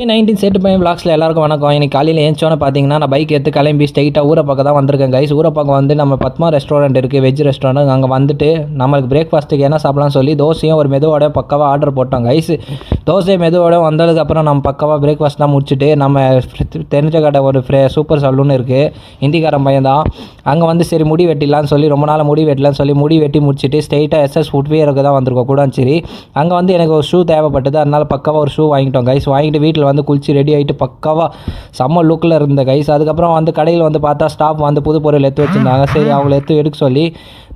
19 set பையன் விளாக்ஸில் எல்லாருக்கும் வணக்கம். இன்னைக்கு காலையில் ஏஞ்சோன்னு பார்த்தீங்கன்னா நான் பைக் எடுத்து கிளம்பி ஸ்ட்ரைட்டாக ஊரை பக்கம் தான் வந்திருக்கேன் கைஸ். ஊரை பக்கம் வந்து நம்ம பத்மா ரெஸ்டாரண்ட் இருக்குது, வெஜ் ரெஸ்டாரண்ட். அங்கே வந்துட்டு நம்மளுக்கு பிரேக்ஃபாஸ்ட்டுக்கு என்ன சாப்பிடலாம்னு சொல்லி தோசையும் ஒரு மெதுவோட பக்கவாக ஆர்டர் போட்டோம் கைஸ். தோசை மெதுவோட வந்ததுக்கப்புறம் நம்ம பக்கவாக பிரேக்ஃபாஸ்ட்லாம் முடிச்சுட்டு நம்ம தெரிஞ்ச கடை ஒரு சூப்பர் சலூன் இருக்குது, ஹிந்திக்காரன் பையன் தான். அங்கே வந்து சரி முடி வெட்டிடலான்னு சொல்லி ரொம்ப நாள் முடி வெட்டலான்னு சொல்லி முடி வெட்டி முடிச்சுட்டு ஸ்ட்ரைட்டாக எஸ்எஸ் ஃபுட்வேருக்கு தான் வந்திருக்கோம் கூடாஞ்சேரி. அங்கே வந்து எனக்கு ஒரு ஷூ தேவைப்பட்டது, அதனால் பக்கவாக ஒரு ஷூ வாங்கிட்டோம் கைஸ். வாங்கிட்டு வீட்டில் வந்து குளிச்சு ரெடி ஆகிட்டு பக்காவாக செம்ம லுக்கில் இருந்த கைஸ். அதுக்கப்புறம் வந்து கடையில் வந்து பார்த்தா ஸ்டாஃப் வந்து புது பொருள் எடுத்து வச்சுருந்தாங்க. சரி அவங்கள எடுக்க சொல்லி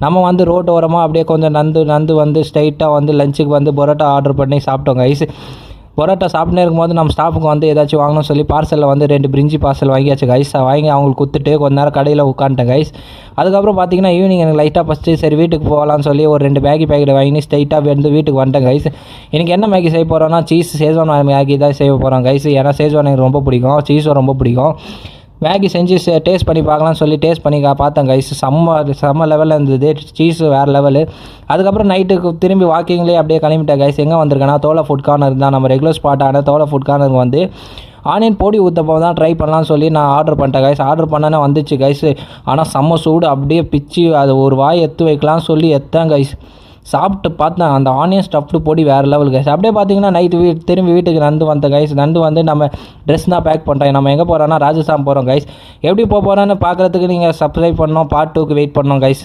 நம்ம வந்து ரோட்டு ஓரமாக அப்படியே கொஞ்சம் நந்து வந்து ஸ்ட்ரைட்டாக வந்து லஞ்சுக்கு வந்து பரோட்டா ஆர்டர் பண்ணி சாப்பிட்டோம் கைஸ். பரோட்டா சாப்பிட்டே இருக்கும்போது நம்ம ஸ்டாஃபுக்கு வந்து ஏதாச்சும் வாங்கணும்னு சொல்லி பார்சலில் வந்து 2 பிரிஞ்சி பார்சல் வாங்கியாச்சு கைஸ். வாங்கி அவங்களுக்கு கொடுத்துட்டு கொஞ்ச நேரம் கடையில் உட்காந்துட்டேன் கைஸ். அதுக்கப்புறம் பார்த்தீங்கன்னா ஈவினிங் எனக்கு லைட்டாக ஃபஸ்ட்டு சரி வீட்டுக்கு போகலான்னு சொல்லி ஒரு 2 மேகி பேக்கெட் வாங்கி ஸ்ட்ரைட்டாக வந்து வீட்டுக்கு வந்துட்டேன் கைஸ். எனக்கு என்ன மேகி செய்ய போகிறோன்னா சீஸ் சேஸ்வான் மேகி தான் செய்ய போகிறோம் கைஸ். ஏன்னா சேஸ்வான் எனக்கு ரொம்ப பிடிக்கும், சீஸும் ரொம்ப பிடிக்கும். மேகி செஞ்சு டேஸ்ட் பண்ணி பார்க்கலாம்னு சொல்லி டேஸ்ட் பண்ணி பார்த்தேன் கைஸ். செம்ம லெவலில் இருந்தது, சீஸு வேறு லெவலு. அதுக்கப்புறம் நைட்டுக்கு திரும்பி வாக்கிங்லேயே அப்படியே கிளம்பிட்டேன் கைஸ். எங்கே வந்திருக்கேன்னா தோலை ஃபுட் கார்னர் தான், நம்ம ரெகுலர் ஸ்பாட்டான தோலை ஃபுட் கார்னருக்கு வந்து ஆனியன் பொடி ஊற்றப்போ தான் ட்ரை பண்ணலான்னு சொல்லி நான் ஆர்டர் பண்ணிட்டேன் கைஸ். ஆர்டர் பண்ணனே வந்துச்சு கைஸ். ஆனால் செம்ம சூடு, அப்படியே பிச்சு அது ஒரு வாய் எடுத்து வைக்கலாம்னு சொல்லி எத்தேன் கைஸ். சாப்பிட்டு பார்த்தேன், அந்த ஆனியன் ஸ்டஃப்டு பொடி வேறு லெவல் கைஸ். அப்படியே பார்த்தீங்கன்னா நைட்டு திரும்பி வீட்டுக்கு வந்த கைஸ். வந்து நம்ம ட்ரெஸ் தான் பேக் பண்ணுறேன். நம்ம எங்கே போகிறோன்னா ராஜஸ்தான் போகிறோம் கைஸ். எப்படி போகிறோன்னு பார்க்குறதுக்கு நீங்கள் சப்ஸ்கிரைப் பண்ணோம், பார்ட் 2க்கு வெயிட் பண்ணோம் கைஸ்.